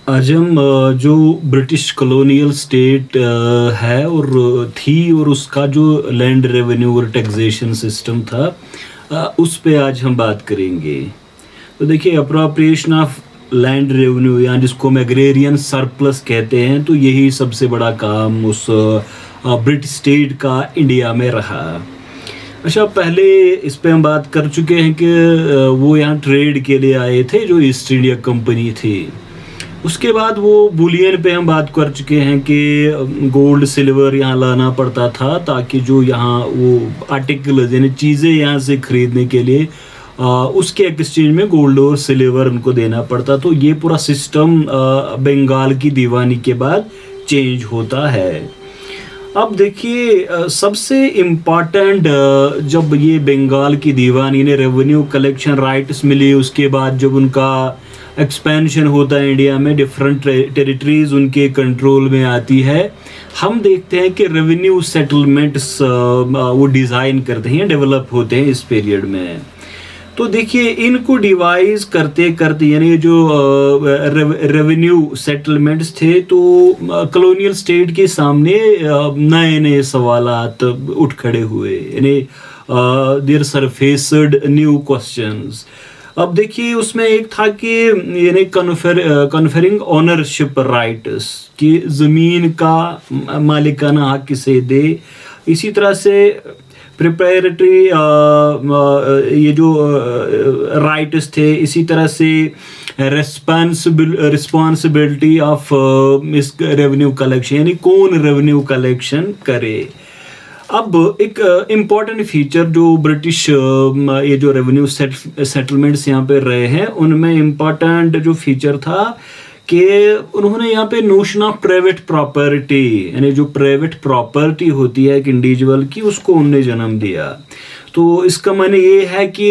आज हम जो ब्रिटिश कॉलोनियल स्टेट है और थी और उसका जो लैंड रेवेन्यू और टैक्सेशन सिस्टम था, उस पे आज हम बात करेंगे। तो देखिए, अप्रोप्रिएशन ऑफ लैंड रेवेन्यू या जिसको हम एग्रेरियन सरप्लस कहते हैं, तो यही सबसे बड़ा काम उस ब्रिटिश स्टेट का इंडिया में रहा। अच्छा, पहले इस पे हम बात कर चुके हैं कि वो यहाँ ट्रेड के लिए आए थे, जो ईस्ट इंडिया कंपनी थी। उसके बाद वो बुलियन पे हम बात कर चुके हैं कि गोल्ड सिल्वर यहाँ लाना पड़ता था, ताकि जो यहाँ वो आर्टिकल यानी चीज़ें यहाँ से खरीदने के लिए उसके एक्सचेंज में गोल्ड और सिल्वर उनको देना पड़ता। तो ये पूरा सिस्टम बंगाल की दीवानी के बाद चेंज होता है। अब देखिए, सबसे इम्पॉर्टेंट जब ये बंगाल की दीवानी ने रेवेन्यू कलेक्शन राइट्स मिली, उसके बाद जब उनका एक्सपेंशन होता है इंडिया में, डिफरेंट टेरिटरीज उनके कंट्रोल में आती है, हम देखते हैं कि रेवेन्यू सेटलमेंट्स वो डिज़ाइन करते हैं, डेवलप होते हैं इस पीरियड में। तो देखिए, इनको डिवाइस करते करते यानी जो रेवेन्यू सेटलमेंट्स थे, तो कॉलोनियल स्टेट के सामने नए नए सवालात उठ खड़े हुए, यानी देयर सरफेस्ड न्यू क्वेश्चंस। अब देखिए, उसमें एक था कि यानी कन्फरिंग ओनरशिप राइट्स, कि ज़मीन का मालिकाना हक किसे दे। इसी तरह से प्रिपेरेटरी ये जो राइट्स थे, इसी तरह से रिस्पॉन्सिबिलिटी ऑफ इस रेवेन्यू कलेक्शन, यानी कौन रेवेन्यू कलेक्शन करे। अब एक इम्पॉर्टेंट फीचर जो ब्रिटिश ये जो रेवेन्यू सेटलमेंट्स यहाँ पे रहे हैं, उनमें इम्पॉर्टेंट जो फीचर था कि उन्होंने यहाँ पे नोशन ऑफ प्राइवेट प्रॉपर्टी, यानी जो प्राइवेट प्रॉपर्टी होती है एक इंडिविजुअल की, उसको उनने जन्म दिया। तो इसका माने ये है कि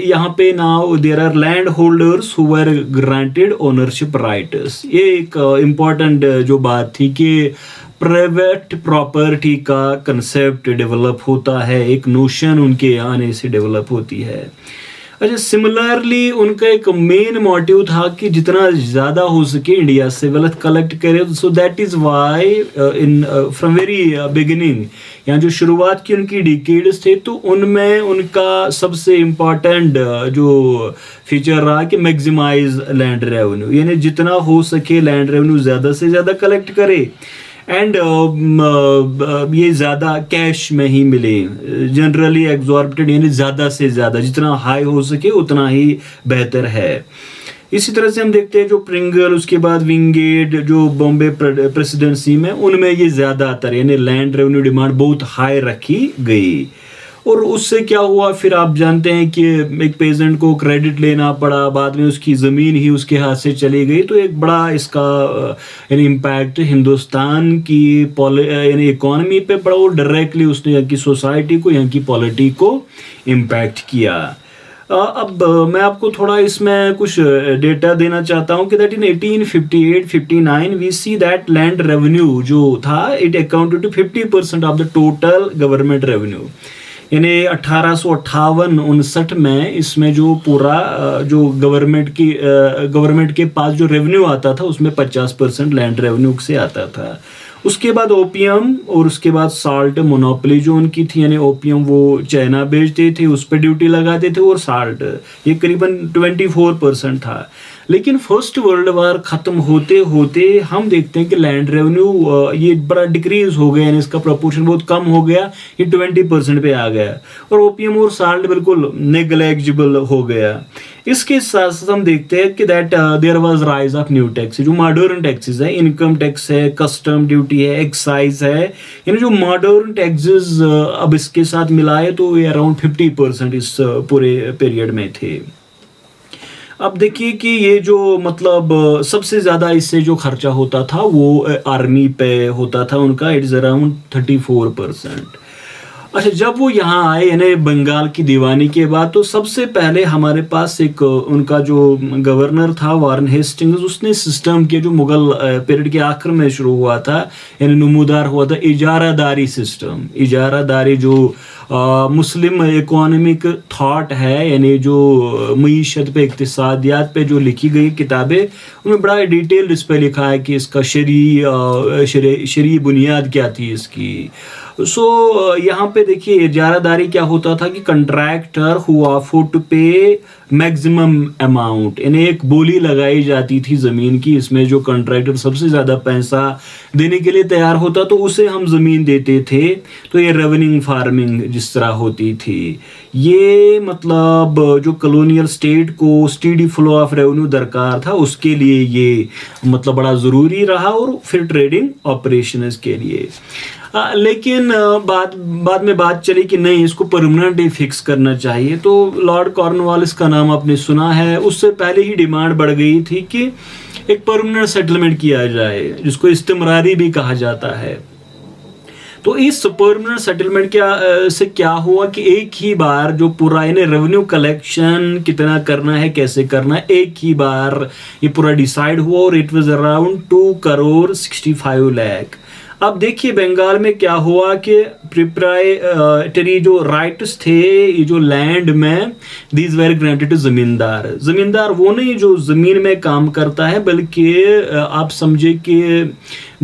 यहाँ पे now there are land holders who were granted ownership rights. ये एक इम्पॉर्टेंट जो बात थी कि प्राइवेट प्रॉपर्टी का कंसेप्ट डेवलप होता है, एक नोशन उनके आने से डेवलप होती है। अच्छा, सिमिलरली उनका एक मेन मोटिव था कि जितना ज़्यादा हो सके इंडिया से वेल्थ कलेक्ट करे। So that is why in from very beginning, यहाँ जो शुरुआत की उनकी डिकेड्स थे, तो उनमें उनका सबसे इम्पॉर्टेंट जो फीचर रहा कि मैक्सिमाइज लैंड रेवेन्यू, यानी जितना हो सके लैंड रेवेन्यू ज़्यादा से ज़्यादा कलेक्ट करे, एंड ये ज़्यादा कैश में ही मिले, जनरली एग्जॉर्बिटेड, यानी ज़्यादा से ज़्यादा जितना हाई हो सके उतना ही बेहतर है। इसी तरह से हम देखते हैं जो प्रिंगल, उसके बाद विंगेट, जो बॉम्बे प्रेसिडेंसी में, उनमें ये ज़्यादातर यानी लैंड रेवेन्यू डिमांड बहुत हाई रखी गई। और उससे क्या हुआ, फिर आप जानते हैं कि एक पेजेंट को क्रेडिट लेना पड़ा, बाद में उसकी ज़मीन ही उसके हाथ से चली गई। तो एक बड़ा इसका यानी इम्पैक्ट हिंदुस्तान की यानी इकॉनमी पे पड़ा, और डायरेक्टली उसने यहाँ की सोसाइटी को, यहाँ की पॉलिटी को इम्पैक्ट किया। अब मैं आपको थोड़ा इसमें कुछ डेटा देना चाहता हूँ कि that in 1858-59 we see that land revenue जो था, it accounted to 50% of the total government revenue. यानी 1858-59 में इसमें जो पूरा जो गवर्नमेंट के पास जो रेवेन्यू आता था, उसमें 50% लैंड रेवेन्यू से आता था। उसके बाद ओपियम और उसके बाद साल्ट मोनोपोली जो उनकी थी, यानी ओपियम वो चाइना बेचते थे, उस पर ड्यूटी लगाते थे, और साल्ट ये करीबन 24% था। लेकिन फर्स्ट वर्ल्ड वार ख़त्म होते होते हम देखते हैं कि लैंड रेवेन्यू ये बड़ा डिक्रीज हो गया, यानी इसका प्रोपोर्शन बहुत कम हो गया, ये 20% पे आ गया, और ओपियम और साल्ट बिल्कुल नेग्लेजिबल हो गया। इसके साथ साथ हम देखते हैं कि that there was rise of new tax, जो मॉडर्न टैक्सेस है, इनकम टैक्स है, कस्टम ड्यूटी है, एक्साइज है, यानी जो मॉडर्न टैक्सेस अब इसके साथ मिलाए तो ये अराउंड 50% इस पूरे पीरियड में थे। अब देखिए कि ये जो मतलब सबसे ज़्यादा इससे जो खर्चा होता था वो आर्मी पे होता था उनका, इट्स अराउंड 34%। अच्छा, जब वो यहाँ आए यानी बंगाल की दीवानी के बाद, तो सबसे पहले हमारे पास एक उनका जो गवर्नर था वारन हेस्टिंग्स, उसने सिस्टम के जो मुगल पीरियड के आखिर में शुरू हुआ था यानी नमूदार हुआ था इजारादारी सिस्टम। इजारादारी जो मुस्लिम इकोनॉमिक थॉट है यानी जो मईशत पे इक्तिसादियात पे जो लिखी गई किताबें, उनमें बड़ा डिटेल इस पे लिखा है कि इसका शरई बुनियाद क्या थी इसकी। यहाँ पे देखिए इजारादारी क्या होता था कि कंट्रैक्टर हु अफोर्ड टू पे मैक्सिमम अमाउंट, यानी एक बोली लगाई जाती थी ज़मीन की, इसमें जो कंट्रैक्टर सबसे ज़्यादा पैसा देने के लिए तैयार होता तो उसे हम ज़मीन देते थे। तो ये रेवेन्यू फार्मिंग जिस तरह होती थी, ये मतलब जो कॉलोनियल स्टेट को स्टीडी फ्लो ऑफ रेवेन्यू दरकार था उसके लिए ये मतलब बड़ा ज़रूरी रहा, और फिर ट्रेडिंग ऑपरेशन के लिए। लेकिन बाद में बात चली कि नहीं, इसको परमानेंट ही फिक्स करना चाहिए। तो लॉर्ड कॉर्नवालिस का नाम आपने सुना है, उससे पहले ही डिमांड बढ़ गई थी कि एक परमानेंट सेटलमेंट किया जाए जिसको इस्तिमरारी भी कहा जाता है। तो इस परमानेंट सेटलमेंट से क्या हुआ कि एक ही बार जो पूरा यानी रेवेन्यू कलेक्शन कितना करना है, कैसे करना है, एक ही बार ये पूरा डिसाइड हुआ, और इट वाज अराउंड 2,65 लाख। अब देखिए बंगाल में क्या हुआ कि प्रिप्राइटरी जो राइट्स थे ये जो लैंड में, दीज वेर ग्रांटेड टू जमींदार। जमींदार वो नहीं जो जमीन में काम करता है, बल्कि आप समझे कि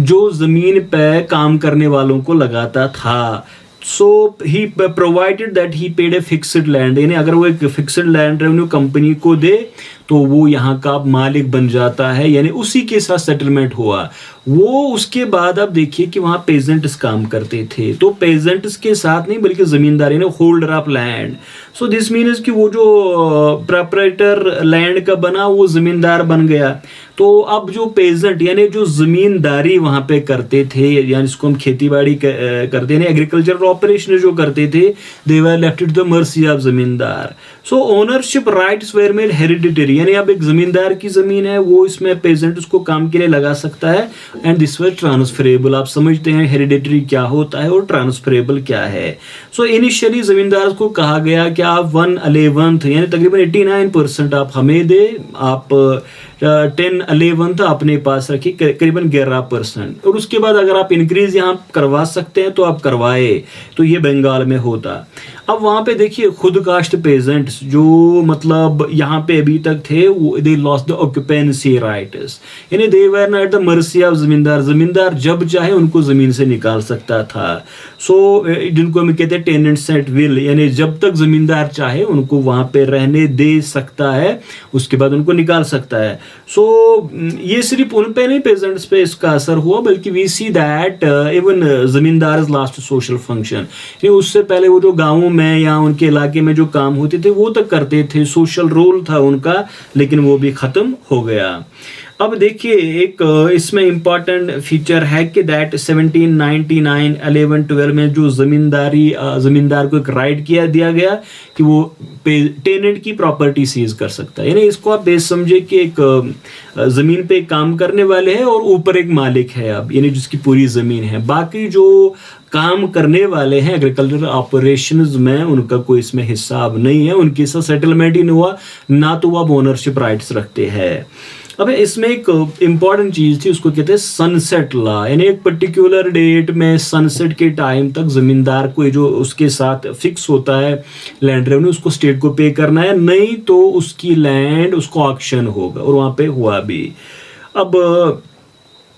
जो जमीन पे काम करने वालों को लगाता था। So he provided that he paid a fixed land, यानी अगर वो एक फिक्स्ड लैंड रेवेन्यू कंपनी को दे तो वो यहाँ का मालिक बन जाता है, यानी उसी के साथ सेटलमेंट हुआ वो। उसके बाद आप देखिए कि वहाँ पेजेंट्स काम करते थे, तो पेजेंट्स के साथ नहीं बल्कि जमींदार यानी holder of land. So this means कि वो जो प्रोप्राइटर लैंड का बना वो जमींदार बन गया। तो अब जो पेजेंट यानी जो जमींदारी वहाँ पे करते थे, यानी इसको हम खेती बाड़ी करते हैं, एग्रीकल्चरल ऑपरेशन जो करते थे, they were left to the mercy of zamindar. So ownership rights were made hereditary, यानी अब एक जमींदार की जमीन है वो इसमें पेजेंट उसको काम के लिए लगा सकता है, एंड दिस वर ट्रांसफरेबल। आप समझते हैं हेरिडिटरी क्या होता है और ट्रांसफरेबल क्या है। सो इनिशियली जमींदार को कहा गया कि आप 1/11 यानी तकरीबन 89% आप हमें दे, आप 10/11 अपने पास रखिए, करीबन 11%, और उसके बाद अगर आप इंक्रीज यहाँ करवा सकते हैं तो आप करवाए। तो ये बंगाल में होता। अब वहाँ पे देखिए खुद कास्ट पेजेंट्स जो मतलब यहाँ पे अभी तक थे, they lost the occupancy rights, यानी they were not at the mercy of zamindar. Zamindar जब चाहे उनको जमीन से निकाल सकता था। सो जिनको हम कहते हैं टेनेंट्स एट विल, यानी जब तक जमींदार चाहे उनको वहाँ पे रहने दे सकता है, उसके बाद उनको निकाल सकता है। सो ये सिर्फ उन पे नहीं पेजेंट्स पे इसका असर हुआ, बल्कि वी सी दैट इवन जमींदार लास्ट सोशल फंक्शन, उससे पहले वो जो गाँवों में या उनके इलाके में जो काम होते थे वो तक करते थे, सोशल रोल था उनका, लेकिन वो भी खत्म हो गया। अब देखिए एक इसमें इंपॉर्टेंट फीचर है कि दैट 1799 1112 में जो जमींदार को एक राइट दिया गया कि वो टेनेंट की प्रॉपर्टी सीज कर सकता है। यानी इसको आप बेस समझे कि एक जमीन पे काम करने वाले हैं और ऊपर एक मालिक है अब, यानी जिसकी पूरी जमीन है, बाकी जो काम करने वाले हैं एग्रीकल्चरल ऑपरेशंस में उनका कोई इसमें हिसाब नहीं है, उनके साथ सेटलमेंट ही नहीं हुआ, ना तो वो ओनरशिप राइट्स रखते हैं। अब इसमें एक इम्पॉर्टेंट चीज थी, उसको कहते हैं सनसेट लॉ, यानी एक पर्टिकुलर डेट में सनसेट के टाइम तक जमींदार को जो उसके साथ फिक्स होता है लैंड रेवेन्यू, उसको स्टेट को पे करना है, नहीं तो उसकी लैंड उसको ऑक्शन होगा, और वहां पे हुआ भी। अब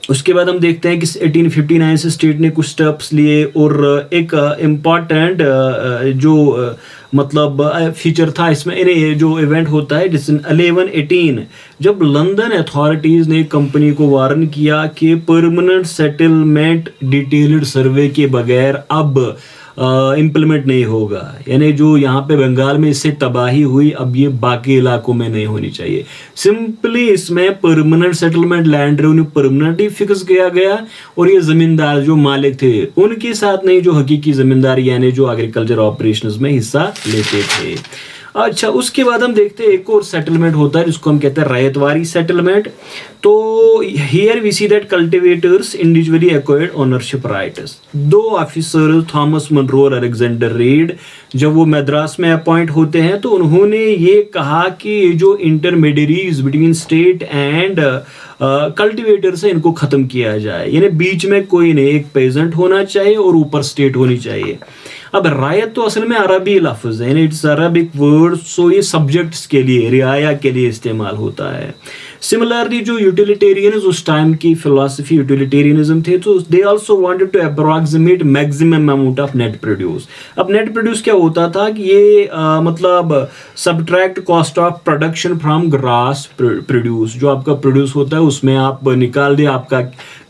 उसके बाद हम देखते हैं कि 1859 से स्टेट ने कुछ स्टेप्स लिए, और एक इम्पॉर्टेंट जो मतलब फीचर था इसमें, ये जो इवेंट होता है जिस 1118 जब लंदन अथॉरिटीज ने कंपनी को वार्न किया कि परमानेंट सेटलमेंट डिटेल्ड सर्वे के बगैर अब इम्प्लीमेंट नहीं होगा, यानी जो यहाँ पे बंगाल में इससे तबाही हुई, अब ये बाकी इलाकों में नहीं होनी चाहिए। सिंपली इसमें permanent settlement land revenue permanently fix किया गया, और ये जमींदार जो मालिक थे उनके साथ नहीं, जो हकीकी जमींदार यानी जो एग्रीकल्चर ऑपरेशंस में हिस्सा लेते थे। अच्छा, उसके बाद हम देखते हैं एक और सेटलमेंट होता है जिसको हम कहते हैं रैयतवारी सेटलमेंट। तो here we see that cultivators individually acquired ownership rights. दो ऑफिसर थॉमस मनरो और अलेक्जेंडर रीड जब वो मद्रास में अपॉइंट होते हैं तो उन्होंने ये कहा कि जो intermediaries between state and cultivators है इनको खत्म किया जाए, यानी बीच में कोई नहीं, एक पेजेंट होना चाहिए और ऊपर स्टेट होनी चाहिए। अब रायत तो असल में अरबी लफ्ज़ है, यानी इट्स अरबिक वर्ड, सो ये सब्जेक्ट्स के लिए, रियाया के लिए इस्तेमाल होता है। सिमिलरली जो यूटिलिटेरियंस उस टाइम की फिलॉसफी यूटिलिटेरियनिज्म थे, तो they also wanted to approximate maximum amount of net produce. अब नेट प्रोड्यूस क्या होता था कि ये मतलब subtract cost of production from gross produce. जो आपका प्रोड्यूस होता है उसमें आप निकाल दे आपका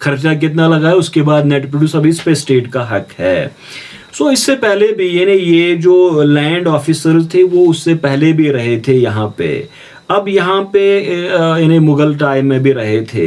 खर्चा कितना लगा है, उसके बाद नेट प्रोड्यूस, अब इस पे स्टेट का हक है। सो इससे पहले भी यानी ये जो लैंड ऑफिसर थे वो उससे पहले भी रहे थे यहाँ पे, अब यहाँ पे यानी मुगल टाइम में भी रहे थे।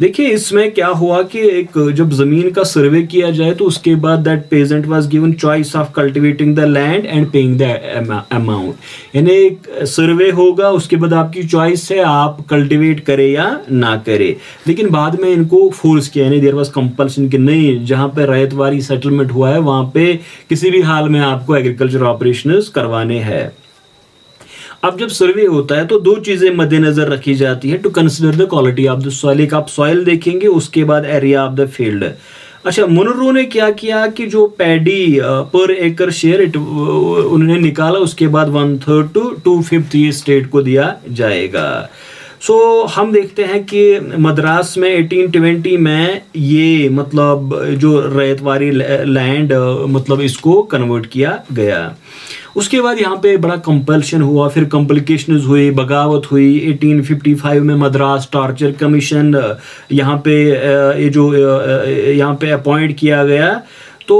देखिए इसमें क्या हुआ कि एक जब ज़मीन का सर्वे किया जाए तो उसके बाद that peasant was given choice of cultivating the land and paying the amount, यानी एक सर्वे होगा उसके बाद आपकी चॉइस है आप कल्टिवेट करें या ना करें। लेकिन बाद में इनको फोर्स किया, यानी देयर वाज कंपल्सन कि नहीं, जहाँ पे रैयतवारी सेटलमेंट हुआ है वहाँ पे किसी भी हाल में आपको एग्रीकल्चर ऑपरेशंस करवाने हैं। अब जब सर्वे होता है तो दो चीजें मद्देनजर रखी जाती है, to consider the quality of the soil. एक आप सॉइल देखेंगे, उसके बाद एरिया ऑफ द फील्ड। अच्छा, मुनरो ने क्या किया कि जो पैडी पर एकड़ शेयर उन्होंने निकाला, उसके बाद 1/3 to 2/5 ये स्टेट को दिया जाएगा। सो हम देखते हैं कि मद्रास में 1820 में ये मतलब जो रैयतवारी लैंड मतलब इसको कन्वर्ट किया गया। उसके बाद यहाँ पे बड़ा कंपल्शन हुआ, फिर कॉम्प्लिकेशंस हुई, बगावत हुई। 1855 में मद्रास टॉर्चर कमीशन यहाँ पे ये जो यहाँ पे अपॉइंट किया गया, तो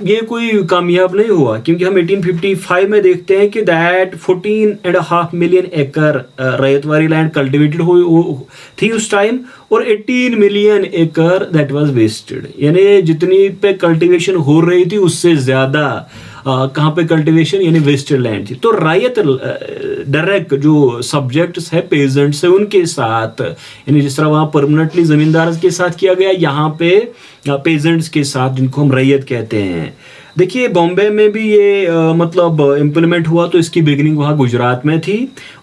ये कोई कामयाब नहीं हुआ, क्योंकि हम 1855 में देखते हैं कि दैट 14.5 मिलियन एकड़ रैयतवारी लैंड कल्टिवेटेड थी उस टाइम, और 18 मिलियन एकड़ दैट वाज वेस्टेड, यानी जितनी पे कल्टिवेशन हो रही थी उससे ज़्यादा कहाँ पे कल्टिवेशन यानी वेस्टेड लैंड थी। तो रायत डायरेक्ट जो सब्जेक्ट्स है, पेजेंट्स है, उनके साथ, यानी जिस तरह वहाँ परमानेंटली जमींदार के साथ किया गया, यहाँ पे पेजेंट्स के साथ, जिनको हम रैयत कहते हैं। देखिए बॉम्बे में भी ये मतलब इम्प्लीमेंट हुआ, तो इसकी बिगिनिंग वहाँ गुजरात में थी।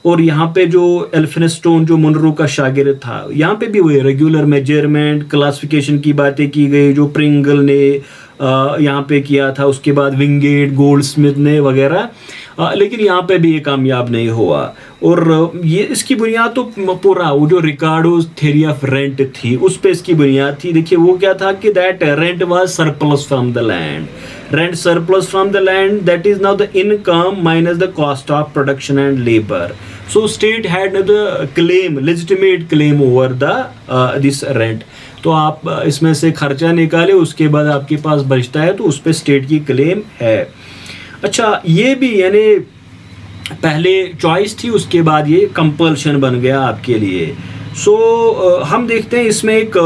और यहाँ पे जो एल्फिनस्टोन जो मुनरो का शागिर्द था, यहाँ पे भी वही रेगुलर मेजरमेंट क्लासिफिकेशन की बातें की गई जो प्रिंगल ने यहाँ पे किया था, उसके बाद विंगेट, गोल्डस्मिथ ने वगैरह, लेकिन यहाँ पे भी ये कामयाब नहीं हुआ। और ये इसकी बुनियाद तो पूरा वो जो रिकार्डो थ्योरी ऑफ रेंट थी उस पे इसकी बुनियाद थी। देखिए वो क्या था कि that rent was surplus from the land, rent surplus from the land, that is now the income minus the cost of production and labour. So state had the claim, legitimate claim over the this rent. तो आप इसमें से खर्चा निकाले, उसके बाद आपके पास बचता है तो उस पर स्टेट की क्लेम है। अच्छा, ये भी यानी पहले चॉइस थी, उसके बाद ये कंपल्शन बन गया आपके लिए। सो हम देखते हैं इसमें एक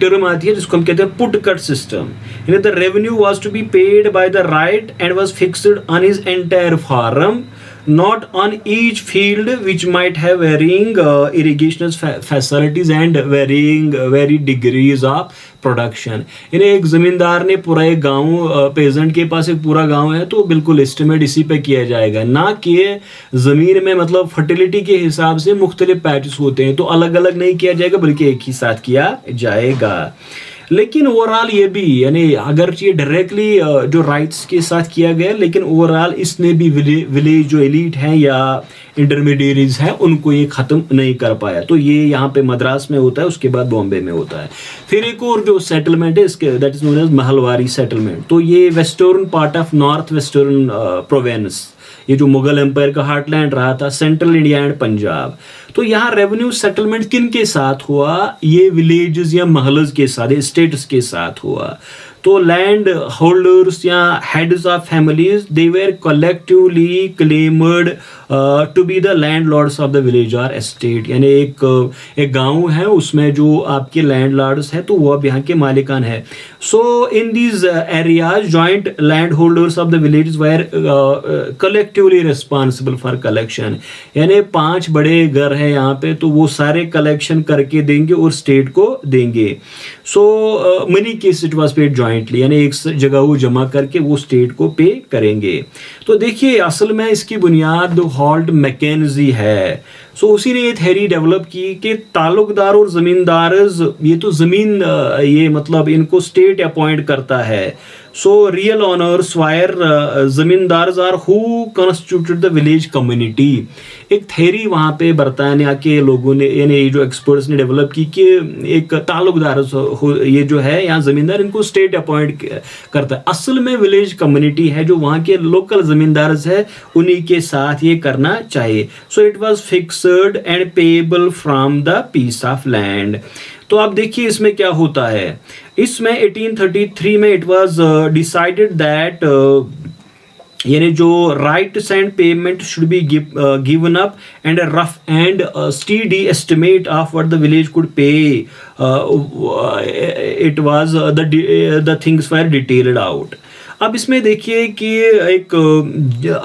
टर्म आती है जिसको हम कहते हैं पुट कट सिस्टम, यानी the revenue was to be paid by the ryot and was fixed on his entire farm, not on each field, which might have varying irrigation facilities and varying varied degrees of production. यानी एक ज़मींदार ने पूरा एक गांव, pageant के पास एक पूरा गांव है तो बिल्कुल एस्टिमेट इसी पे किया जाएगा, ना कि ज़मीन में मतलब फर्टिलिटी के हिसाब से मुख्तलिफ पैचेस होते हैं तो अलग अलग नहीं किया जाएगा बल्कि एक ही साथ किया जाएगा। लेकिन ओवरऑल ये भी, यानी अगर ये डायरेक्टली जो राइट्स के साथ किया गया, लेकिन ओवरऑल इसने भी विलेज जो एलीट हैं या इंटरमीडिएरीज हैं उनको ये ख़त्म नहीं कर पाया। तो ये यहाँ पे मद्रास में होता है, उसके बाद बॉम्बे में होता है। फिर एक और जो सेटलमेंट है इसके, that is known as Mahalwari settlement. तो ये western part of north western province, ये जो मुगल एम्पायर का हार्टलैंड रहा था, सेंट्रल इंडिया एंड पंजाब, तो यहाँ रेवेन्यू सेटलमेंट किन के साथ हुआ? ये विलेजेस या महल्स के साथ, स्टेट्स के साथ हुआ। तो लैंड होल्डर्स या heads of families they were collectively claimed to be the landlords of the village और एस्टेट, यानी एक गांव है उसमें जो आपके लैंडलॉर्ड्स है तो वो अब यहाँ के मालिकान है. So in these areas joint land holders of the village were collectively responsible for collection, यानी 5 बड़े घर है यहाँ पे तो वो सारे कलेक्शन करके देंगे और स्टेट को देंगे. So money case it was paid jointly, यानी एक जगह वो जमा करके वो स्टेट को पे करेंगे. तो देखिए असल में इसकी बुनियाद हॉल्ट मैकेंजी है. सो उसी ने ये थ्योरी डेवलप की कि ताल्लुकदार और जमींदार, ये तो जमीन ये मतलब इनको स्टेट अपॉइंट करता है. So real owners were zamindars are who constituted the village community. एक थ्योरी वहाँ पे बरतानिया के लोगों ने यानी जो एक्सपर्ट्स ने डेवलप की कि एक ताल्लुकदार ये जो है यहाँ जमींदार इनको स्टेट अपॉइंट करता है. असल में विलेज कम्युनिटी है जो वहाँ के लोकल जमींदार है उन्हीं के साथ ये करना चाहिए. So it was fixed and payable from the piece of land. तो आप देखिए इसमें क्या होता है. इसमें 1833 में इट वाज डिसाइडेड दैट यानी जो rights and payment should be given up and a rough and steady estimate of what the village could pay. It was the things were detailed out. अब इसमें देखिए कि एक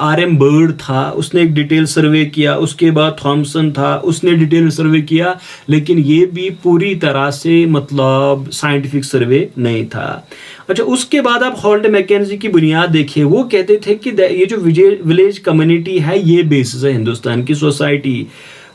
RM बर्ड था, उसने एक डिटेल सर्वे किया. उसके बाद थॉमसन था, उसने डिटेल सर्वे किया, लेकिन ये भी पूरी तरह से मतलब साइंटिफिक सर्वे नहीं था. अच्छा, उसके बाद आप हॉल्ट मैकेंजी की बुनियाद देखिए. वो कहते थे कि ये जो विलेज कम्युनिटी है ये बेसिस है हिंदुस्तान की सोसाइटी.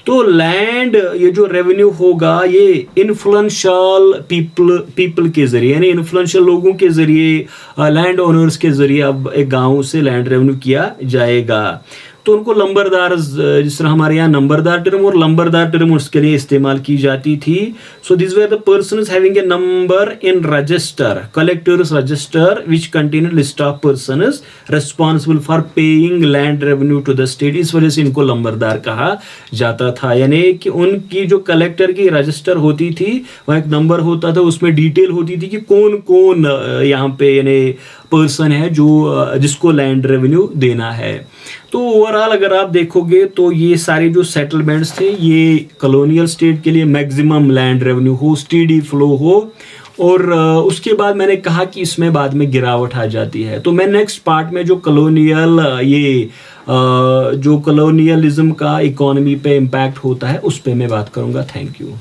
तो लैंड ये जो रेवेन्यू होगा ये इन्फ्लुएंशियल पीपल के जरिए यानी इन्फ्लुएंशियल लोगों के जरिए लैंड ओनर्स के जरिए अब एक गांव से लैंड रेवेन्यू किया जाएगा. तो उनको लंबरदार, जिस तरह हमारे यहाँ नंबरदार टर्म और लंबरदार टर्म उसके लिए इस्तेमाल की जाती थी. So this were the persons having a number in register, collectors register which contain list of persons responsible for paying land revenue to the state. इस वजह से इनको लंबरदार कहा जाता था. यानी कि उनकी जो कलेक्टर की रजिस्टर होती थी वह एक नंबर होता था, उसमें डिटेल होती थी कि कौन कौन यहाँ पे यानी पर्सन है जो जिसको लैंड रेवेन्यू देना है. तो ओवरऑल अगर आप देखोगे तो ये सारे जो सेटलमेंट्स थे ये कॉलोनियल स्टेट के लिए मैक्सिमम लैंड रेवेन्यू हो, स्टीडी फ्लो हो. और उसके बाद मैंने कहा कि इसमें बाद में गिरावट आ जाती है. तो मैं नेक्स्ट पार्ट में जो कॉलोनियल जो कॉलोनियलिज्म का इकोनॉमी पे इम्पैक्ट होता है उस पे मैं बात करूंगा. Thank you.